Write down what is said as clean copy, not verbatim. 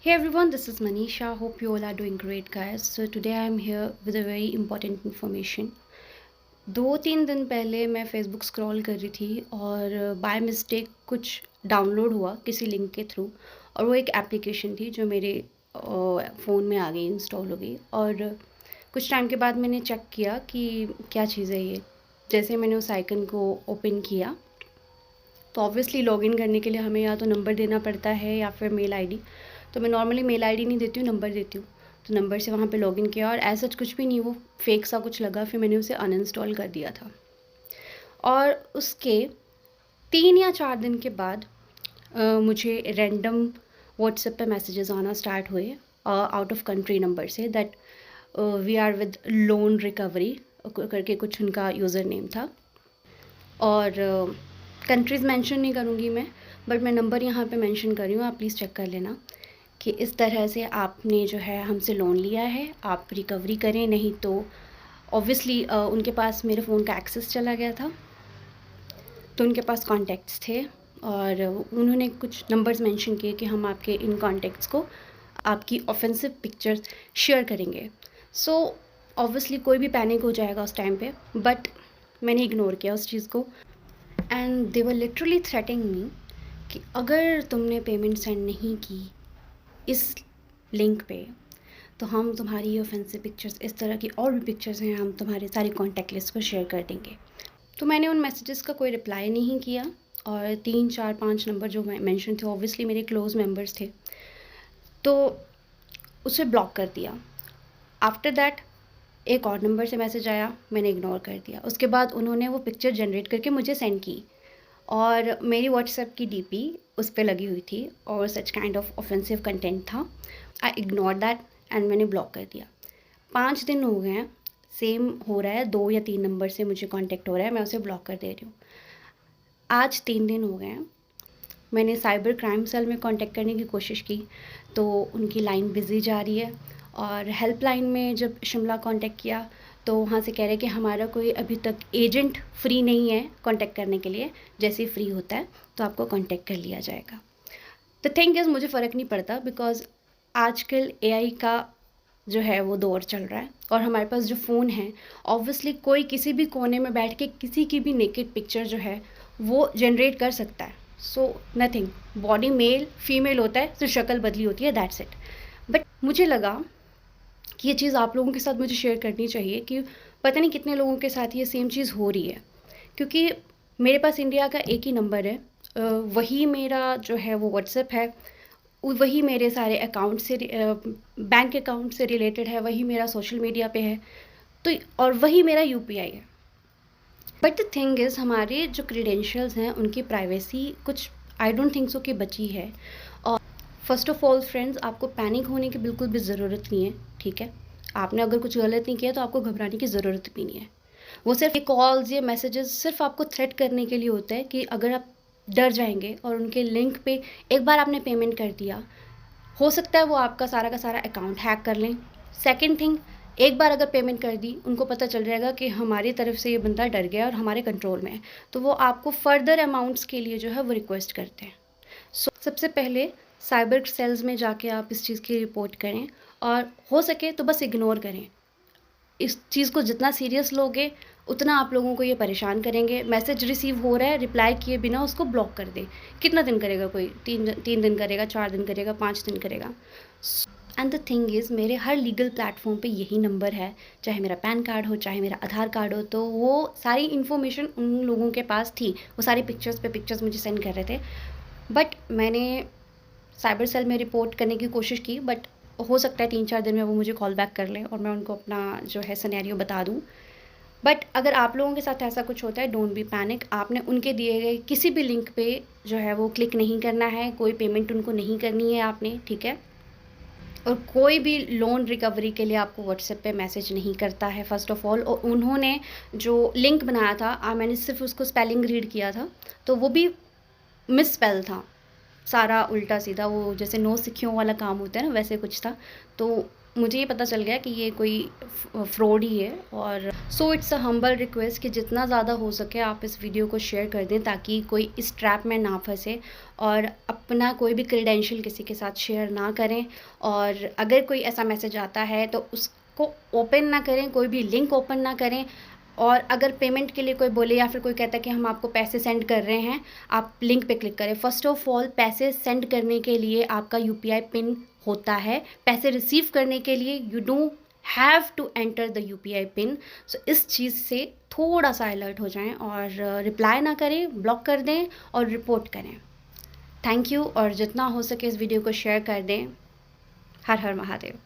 Hey everyone, this is Manisha. Hope you all are doing great, guys. So today I am here with a very important information. 2-3 दिन पहले मैं Facebook scroll कर रही थी और by mistake कुछ download हुआ किसी लिंक के थ्रू, और वो एक एप्लीकेशन थी जो मेरे फ़ोन में आ गई, इंस्टॉल हो गई। और कुछ टाइम के बाद मैंने चेक किया कि क्या चीज़ है ये। जैसे मैंने उस आइकन को ओपन किया तो ऑब्वियसली लॉगिन करने के लिए हमें या तो नंबर देना पड़ता है या फिर मेल आईडी। तो मैं नॉर्मली मेल आईडी नहीं देती हूँ, नंबर देती हूँ। तो नंबर से वहाँ पे लॉगिन किया और ऐसा कुछ भी नहीं, वो फेक सा कुछ लगा, फिर मैंने उसे अनइंस्टॉल कर दिया था। और उसके 3 या 4 दिन के बाद मुझे रैंडम व्हाट्सएप पे मैसेजेस आना स्टार्ट हुए आउट ऑफ कंट्री नंबर से, that we are with loan recovery करके कुछ उनका यूज़र नेम था। और कंट्रीज़ मेंशन नहीं करूँगी मैं, बट मैं नंबर यहाँ पे मेंशन कर रही हूँ, आप प्लीज़ चेक कर लेना कि इस तरह से आपने जो है हमसे लोन लिया है, आप रिकवरी करें, नहीं तो ऑब्वियसली उनके पास मेरे फ़ोन का एक्सेस चला गया था, तो उनके पास कॉन्टैक्ट्स थे और उन्होंने कुछ नंबर्स मेंशन किए कि हम आपके इन कॉन्टैक्ट्स को आपकी ऑफेंसिव पिक्चर्स शेयर करेंगे। सो ऑब्वियसली कोई भी पैनिक हो जाएगा उस टाइम पे, बट मैंने इग्नोर किया उस चीज़ को। And they were literally threatening me कि अगर तुमने पेमेंट सेंड नहीं की इस लिंक पे तो हम तुम्हारी ये ऑफेंसिव पिक्चर्स, इस तरह की और भी पिक्चर्स हैं, हम तुम्हारे सारी कॉन्टैक्ट लिस्ट को शेयर कर देंगे। तो मैंने उन मैसेजेस का कोई रिप्लाई नहीं किया और 3 4 5 नंबर जो मेंशन थे ऑब्वियसली मेरे क्लोज मेंबर्स थे, तो उसे ब्लॉक कर दिया। आफ्टर दैट एक और नंबर से मैसेज आया, मैंने इग्नोर कर दिया। उसके बाद उन्होंने वो पिक्चर जनरेट करके मुझे सेंड की और मेरी व्हाट्सएप की डीपी उस पर लगी हुई थी और such kind of offensive content था। आई इग्नोर दैट एंड मैंने ब्लॉक कर दिया। 5 दिन हो गए हैं, सेम हो रहा है, 2 या 3 नंबर से मुझे कांटेक्ट हो रहा है, मैं उसे ब्लॉक कर दे रही हूँ। आज 3 दिन हो गए हैं, मैंने साइबर क्राइम सेल में कांटेक्ट करने की कोशिश की तो उनकी लाइन बिज़ी जा रही है। और हेल्पलाइन में जब शिमला कांटेक्ट किया तो वहाँ से कह रहे कि हमारा कोई अभी तक एजेंट फ्री नहीं है कांटेक्ट करने के लिए, जैसे ही फ्री होता है तो आपको कांटेक्ट कर लिया जाएगा। द थिंग इज़ मुझे फ़र्क नहीं पड़ता, बिकॉज आजकल एआई का जो है वो दौर चल रहा है और हमारे पास जो फ़ोन है, ऑब्वियसली कोई किसी भी कोने में बैठ के किसी की भी नेकेड पिक्चर जो है वो जनरेट कर सकता है। So nothing, body male female होता है, सिर्फ शक्ल बदली होती है, दैट्स इट। बट मुझे लगा कि ये चीज़ आप लोगों के साथ मुझे शेयर करनी चाहिए कि पता नहीं कितने लोगों के साथ ये सेम चीज़ हो रही है। क्योंकि मेरे पास इंडिया का एक ही नंबर है, वही मेरा जो है वो व्हाट्सएप है, वही मेरे सारे अकाउंट से बैंक अकाउंट से रिलेटेड है, वही मेरा सोशल मीडिया पे है, तो और वही मेरा यूपीआई है। बट द थिंग इज़ हमारे जो क्रीडेंशियल्स हैं उनकी प्राइवेसी कुछ आई डोंट थिंक सो कि बची है। और फर्स्ट ऑफ ऑल फ्रेंड्स, आपको पैनिक होने की बिल्कुल भी ज़रूरत नहीं है, ठीक है। आपने अगर कुछ गलत नहीं किया तो आपको घबराने की ज़रूरत भी नहीं है। वो सिर्फ ये कॉल्स, ये मैसेजेस सिर्फ आपको थ्रेट करने के लिए होता है कि अगर आप डर जाएंगे और उनके लिंक पे एक बार आपने पेमेंट कर दिया, हो सकता है वो आपका सारा का सारा अकाउंट हैक कर लें। सेकंड थिंग, एक बार अगर पेमेंट कर दी, उनको पता चल जाएगा कि हमारी तरफ से ये बंदा डर गया और हमारे कंट्रोल में है, तो वो आपको फर्दर अमाउंट्स के लिए जो है वो रिक्वेस्ट करते हैं। सो सबसे पहले साइबर सेल्स में जाके आप इस चीज़ की रिपोर्ट करें और हो सके तो बस इग्नोर करें। इस चीज़ को जितना सीरियस लोगे उतना आप लोगों को ये परेशान करेंगे। मैसेज रिसीव हो रहा है, रिप्लाई किए बिना उसको ब्लॉक कर दे। कितना दिन करेगा कोई? 3 दिन करेगा, 4 दिन करेगा, 5 दिन करेगा। एंड द थिंग इज़ मेरे हर लीगल प्लेटफॉर्म पे यही नंबर है, चाहे मेरा पैन कार्ड हो, चाहे मेरा आधार कार्ड हो, तो वो सारी इन्फॉर्मेशन उन लोगों के पास थी। वो सारी पिक्चर्स पे पिक्चर्स मुझे सेंड कर रहे थे। बट मैंने साइबर सेल में रिपोर्ट करने की कोशिश की, बट हो सकता है 3 4 दिन में वो मुझे कॉल बैक कर लें और मैं उनको अपना जो है सिनेरियो बता दूँ। बट अगर आप लोगों के साथ ऐसा कुछ होता है, डोंट बी पैनिक। आपने उनके दिए गए किसी भी लिंक पे जो है वो क्लिक नहीं करना है, कोई पेमेंट उनको नहीं करनी है आपने, ठीक है। और कोई भी लोन रिकवरी के लिए आपको व्हाट्सएप पे मैसेज नहीं करता है फर्स्ट ऑफ ऑल। और उन्होंने जो लिंक बनाया था, मैंने सिर्फ उसको स्पेलिंग रीड किया था, तो वो भी मिस स्पेल था, सारा उल्टा सीधा, वो जैसे नो सिक्यों वाला काम होता है ना, वैसे कुछ था। तो मुझे ये पता चल गया कि ये कोई फ्रॉड ही है और so it's a humble request कि जितना ज़्यादा हो सके आप इस वीडियो को शेयर कर दें ताकि कोई इस ट्रैप में ना फंसे और अपना कोई भी क्रेडेंशियल किसी के साथ शेयर ना करें। और अगर कोई ऐसा मैसेज आता है तो उसको ओपन ना करें, कोई भी लिंक ओपन ना करें। और अगर पेमेंट के लिए कोई बोले या फिर कोई कहता है कि हम आपको पैसे सेंड कर रहे हैं, आप लिंक पे क्लिक करें। फर्स्ट ऑफ ऑल पैसे सेंड करने के लिए आपका यूपीआई पिन होता है, पैसे रिसीव करने के लिए you do have to enter the UPI pin. So इस चीज़ से थोड़ा सा अलर्ट हो जाएं और रिप्लाई ना करें, ब्लॉक कर दें और रिपोर्ट करें। Thank you. और जितना हो सके इस वीडियो को शेयर कर दें। हर हर महादेव।